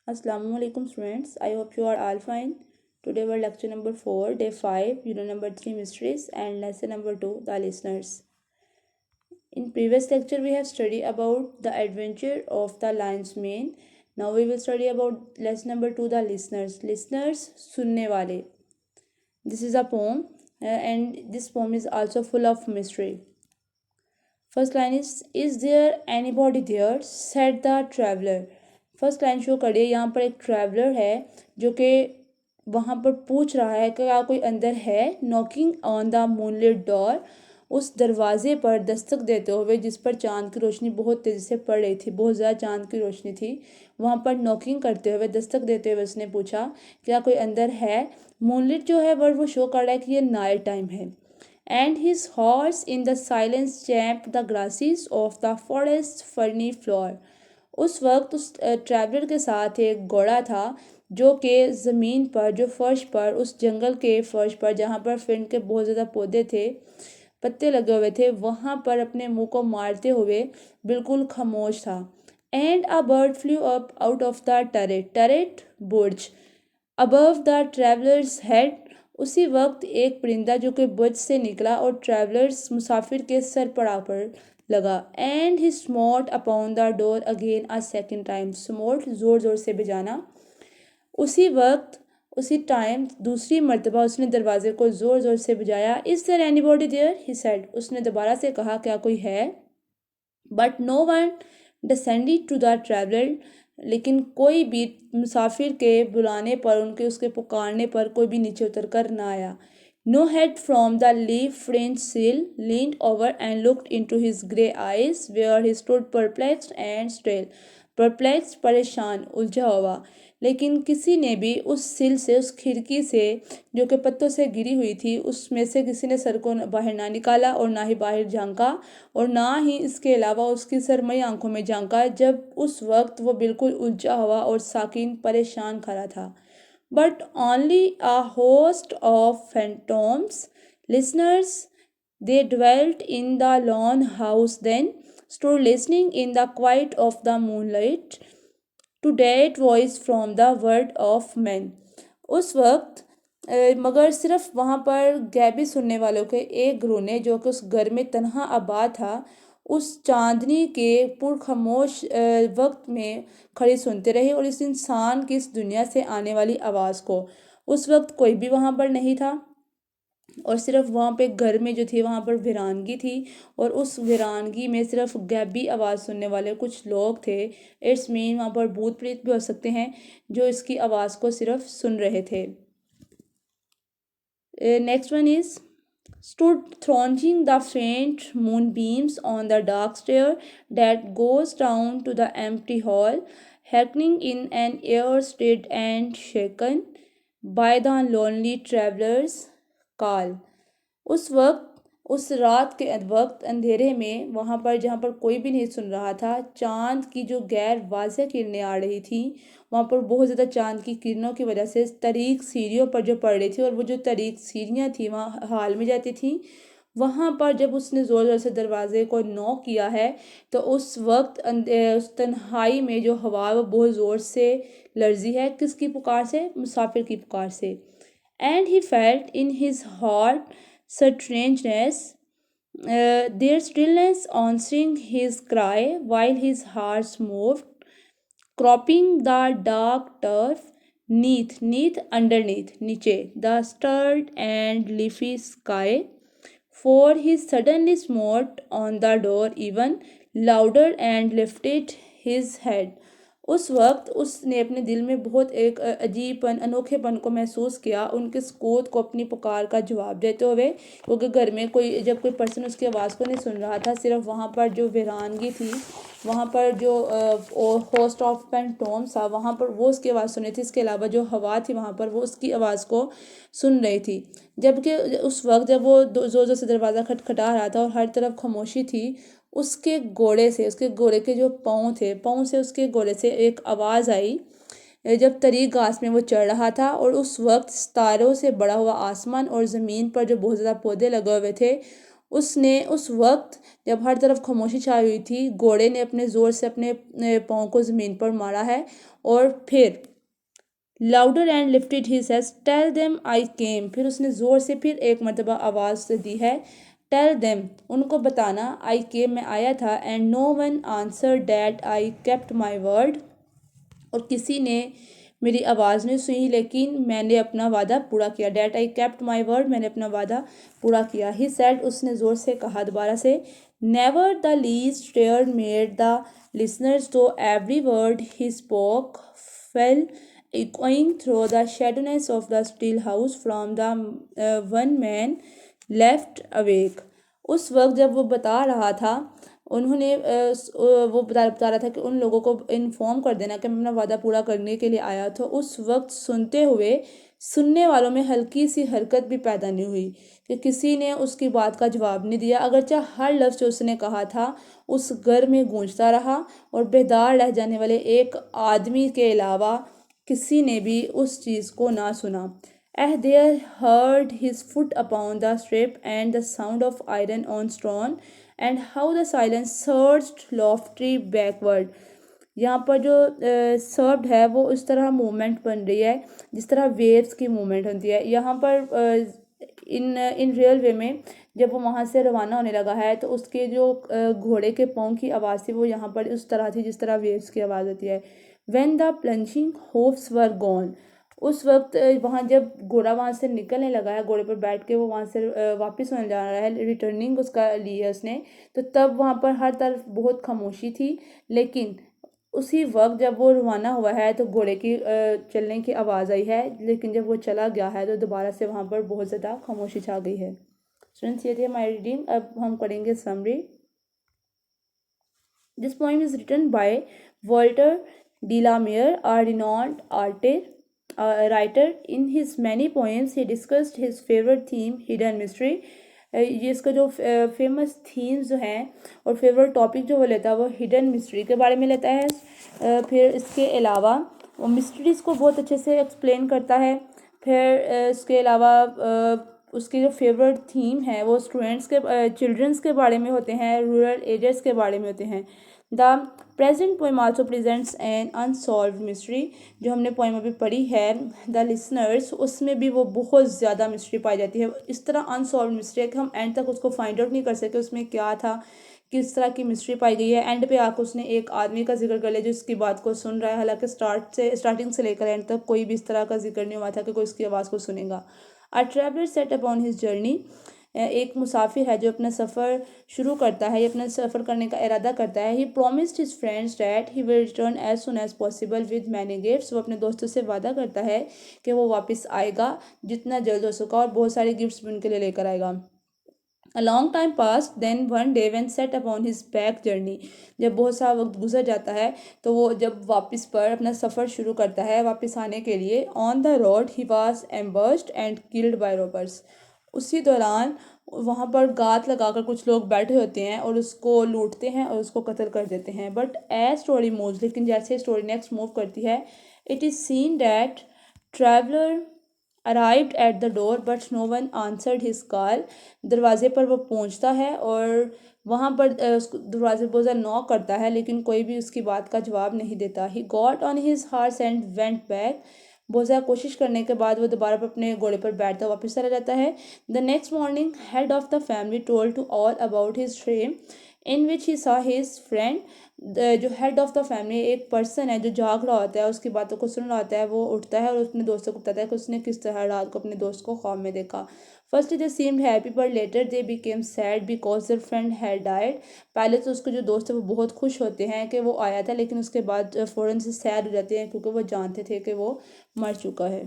Assalamualaikum students. I hope you are all fine. Today we lecture number 4, day 5, unit number 3 mysteries and lesson number 2, the listeners. In previous lecture we have studied about the adventure of the lion's mane. Now we will study about lesson number 2, the listeners. Listeners sunne wale. This is a poem and this poem is also full of mystery. First line is there anybody there? Said the traveler. First line show करिए। यहाँ पर एक traveller है जो कि वहाँ पर पूछ रहा है कि क्या कोई अंदर है। Knocking on the moonlit door, उस दरवाजे पर दस्तक देते हुए जिस पर चांद की रोशनी बहुत तेज़ी से पड़ रही थी, बहुत ज़्यादा चांद की रोशनी थी। वहाँ पर नॉकिंग करते हुए, दस्तक देते हुए उसने पूछा क्या कोई अंदर है। मूनलिट जो है वो शो कर रहा है कि ये नाइट टाइम है। And his horse in the silence champed the grasses of the forest ferny floor. उस वक्त उस ट्रैवलर के साथ एक घोड़ा था जो कि ज़मीन पर, जो फर्श पर, उस जंगल के फर्श पर जहाँ पर फिन के बहुत ज़्यादा पौधे थे, पत्ते लगे हुए थे, वहाँ पर अपने मुंह को मारते हुए बिल्कुल खामोश था। And a bird flu up out of the turret, turret Burj, above the travellers head. उसी वक्त एक परिंदा जो कि बुर्ज से निकला और ट्रैवलर्स मुसाफिर के सर पर आ पर लगा। And he smote upon the door again a second time, smote ज़ोर ज़ोर से बजाना। उसी वक्त, उसी टाइम दूसरी मर्तबा उसने दरवाजे को ज़ोर ज़ोर से बजाया। Is there anybody there, he said. उसने दोबारा से कहा क्या कोई है। But no one descended to the traveller, लेकिन कोई भी मुसाफिर के बुलाने पर, उनके उसके पुकारने पर कोई भी नीचे उतर कर ना आया। No head from the leaf fringed sill leaned over and looked into his grey eyes where he stood perplexed and still, perplexed, परेशान, उलझा हुआ। लेकिन किसी ने भी उस सिल से, उस खिड़की से जो कि पत्तों से घिरी हुई थी, उसमें से किसी ने सर को बाहर ना निकाला और ना ही बाहर झांका और ना ही इसके अलावा उसकी सरमई आंखों में झांका, जब उस वक्त वो बिल्कुल उलझा हुआ और साकिन परेशान खड़ा था। But only a host of phantoms listeners, they dwelt in the lone house then, stood listening in the quiet of the moonlight to that voice from the word of men. उस वक्त मगर सिर्फ वहाँ पर गैबी सुनने वालों के एक ग्रोह ने, जो कि उस घर में तन्हा आबाद था, उस चांदनी के पुरखामोश वक्त में खड़े सुनते रहे और इस इंसान की इस दुनिया से आने वाली आवाज़ को। उस वक्त कोई भी वहाँ पर नहीं था और सिर्फ वहाँ पे घर में जो थी वहाँ पर वीरानगी थी और उस वीरानगी में सिर्फ गैबी आवाज़ सुनने वाले कुछ लोग थे। इट्स मीन वहाँ पर भूत प्रेत भी हो सकते हैं जो इसकी आवाज़ को सिर्फ सुन रहे थे। Next one is stood thronging the faint moonbeams on the dark stair that goes down to the empty hall, hearkening in an air stirred and shaken by the lonely traveler's call. उस वक्त, उस रात के वक्त अंधेरे में वहाँ पर जहाँ पर कोई भी नहीं सुन रहा था, चांद की जो गैर वाज़ेह किरणें आ रही थी, वहाँ पर बहुत ज़्यादा चांद की किरणों की वजह से तरीक सीढ़ियों पर जो पड़ रही थी और वो जो तरीक सीढ़ियाँ थी वहाँ हाल में जाती थी, वहाँ पर जब उसने ज़ोर ज़ोर से दरवाजे को नॉक किया है तो उस वक्त उस तन्हाई में जो हवा वो बहुत ज़ोर से लर्जी है। किसकी पुकार से? मुसाफिर की पुकार से। And he felt in his heart strangeness, their stillness answering his cry while his heart moved, cropping the dark turf neath, underneath, niche, the stirred and leafy sky. For he suddenly smote on the door even louder and lifted his head. उस वक्त उसने अपने दिल में बहुत एक अजीबपन, अनोखेपन को महसूस किया उनके सकूत को अपनी पुकार का जवाब देते हुए, क्योंकि घर में कोई, जब कोई पर्सन उसकी आवाज़ को नहीं सुन रहा था, सिर्फ वहाँ पर जो वीरानगी थी, वहाँ पर जो होस्ट ऑफ पेंटोम्स था, वहाँ पर वो उसकी आवाज़ सुन रही थी। इसके अलावा जो हवा थी वहाँ पर वो उसकी आवाज़ को सुन रही थी। जबकि उस वक्त जब वो ज़ोर ज़ोर से दरवाज़ा खटखटा रहा था और हर तरफ खामोशी थी, उसके घोड़े से, उसके घोड़े के जो पाँव थे, पाँव से उसके घोड़े से एक आवाज़ आई जब तरीक घास में वो चढ़ रहा था। और उस वक्त सितारों से बड़ा हुआ आसमान और ज़मीन पर जो बहुत ज़्यादा पौधे लगे हुए थे, उसने उस वक्त जब हर तरफ खामोशी छाई हुई थी, घोड़े ने अपने ज़ोर से अपने पाँव को ज़मीन पर मारा है और फिर louder and lifted he says tell them I came, फिर उसने ज़ोर से फिर एक मरतबा आवाज़ दी है, टेल देम, उनको बताना, आई केम, मैं आया था, and no one answer that I kept my word, और किसी ने मेरी आवाज़ नहीं सुनी लेकिन मैंने अपना वादा पूरा किया। That I kept my word, मैंने अपना वादा पूरा किया। ही सेड, उसने ज़ोर से कहा दोबारा से। Never the least stir made the listeners though every word he spoke fell echoing through the shadowness of the still house from the one man left awake। उस वक्त जब वो बता रहा था, उन्होंने वो बता रहा था कि उन लोगों को इन्फॉर्म कर देना कि मैं अपना वादा पूरा करने के लिए आया, तो उस वक्त सुनते हुए सुनने वालों में हल्की सी हरकत भी पैदा नहीं हुई कि किसी ने उसकी बात का जवाब नहीं दिया, अगरचे हर लफ्ज़ जो उसने कहा था उस घर में गूंजता रहा और बेदार रह जाने वाले एक आदमी के अलावा किसी ने भी उस चीज़ को ना सुना। There heard his foot upon the strap and the sound of iron on stone, and how the silence surged lofty backward। यहाँ पर जो सर्व्ड है वो इस तरह मूवमेंट बन रही है जिस तरह वेव्स की मूवमेंट होती है। यहाँ पर इन रियल वे में जब वो वहाँ से रवाना होने लगा है तो उसके जो घोड़े के पाँव की आवाज़ थी वो यहाँ पर उस तरह थी जिस तरह वेव्स की आवाज़ होती है। When the plunging hoofs were gone, उस वक्त वहाँ जब घोड़ा वहाँ से निकलने लगा है, घोड़े पर बैठ के वो वहाँ से वापस होने जा रहा है, रिटर्निंग उसका ली है उसने, तो तब वहाँ पर हर तरफ बहुत खामोशी थी। लेकिन उसी वक्त जब वो रवाना हुआ है तो घोड़े की चलने की आवाज़ आई है, लेकिन जब वो चला गया है तो दोबारा से वहाँ पर बहुत ज़्यादा खामोशी छा गई है। स्टूडेंट्स, ये थी हमारी रीडिंग। अब हम करेंगे summary. This poem is written by Walter de la Mare, a renowned writer. In his many poems, he discussed his favorite theme, hidden mystery। ये इसका जो फेमस थीम्स जो हैं और फेवरेट टॉपिक जो वो लेता है वो हिडन मिस्ट्री के बारे में लेता है। फिर इसके अलावा वो मिस्ट्रीज़ को बहुत अच्छे से एक्सप्लेन करता है। फिर इसके अलावा उसके जो फेवरेट थीम है वो स्टूडेंट्स के चिल्ड्रंस के बारे में होते हैं, रूरल एरियाज़ के बारे में होते हैं। The present poem also presents an unsolved mystery, जो हमने पोएम अभी पढ़ी है द लिसनर्स, उसमें भी वो बहुत ज़्यादा मिस्ट्री पाई जाती है। इस तरह अनसॉल्व मिस्ट्री है कि हम एंड तक उसको फाइंड आउट नहीं कर सके उसमें क्या था, किस तरह की मिस्ट्री पाई गई है। एंड पे आकर उसने एक आदमी का जिक्र कर लिया जो इसकी बात को सुन रहा है, हालांकि स्टार्टिंग से लेकर एंड तक कोई भी इस तरह का जिक्र नहीं हुआ था कि कोई उसकी आवाज़ को सुनेगा। A traveller set upon his journey, एक मुसाफिर है जो अपना सफ़र शुरू करता है, ये अपना सफ़र करने का इरादा करता है। He promised his friends that he will return as soon as possible with many gifts, वो अपने दोस्तों से वादा करता है कि वो वापस आएगा जितना जल्द हो सका और बहुत सारे गिफ्ट्स भी उनके लिए लेकर आएगा। A long time passed, then one day when set upon his back journey, जब बहुत सा वक्त गुजर जाता है तो वो जब वापस पर अपना सफ़र शुरू करता है वापस आने के लिए, on the road he was ambushed and killed by robbers। उसी दौरान वहाँ पर गात लगाकर कुछ लोग बैठे होते हैं और उसको लूटते हैं और उसको कत्ल कर देते हैं। बट एज स्टोरी मूव्स, लेकिन जैसे स्टोरी नेक्स्ट मूव करती है, it is seen that traveller arrived at the door but no one answered his call, दरवाजे पर वो पहुंचता है और वहाँ पर दरवाजे पर बहुत नॉक करता है लेकिन कोई भी उसकी बात का जवाब नहीं देता। He got on his horse and went back, बहुत ज़्यादा कोशिश करने के बाद वो दोबारा पर अपने घोड़े पर बैठता वापस चला जाता है। The next morning head of the family told to all about his dream in which he saw his friend. जो हेड ऑफ द फैमिली एक पर्सन है जो जाग रहा होता है, उसकी बातों को सुन रहा होता है, वो उठता है और अपने दोस्तों को बताता है कि उसने किस तरह रात को अपने दोस्त को ख्वाब में देखा। First they seemed happy but later they became sad because there friend had died. पहले तो उसके जो दोस्त है वो बहुत खुश होते हैं कि वो आया था, लेकिन उसके बाद फ़ौरन से सैड हो जाते हैं क्योंकि वो जानते थे कि वो मर चुका है।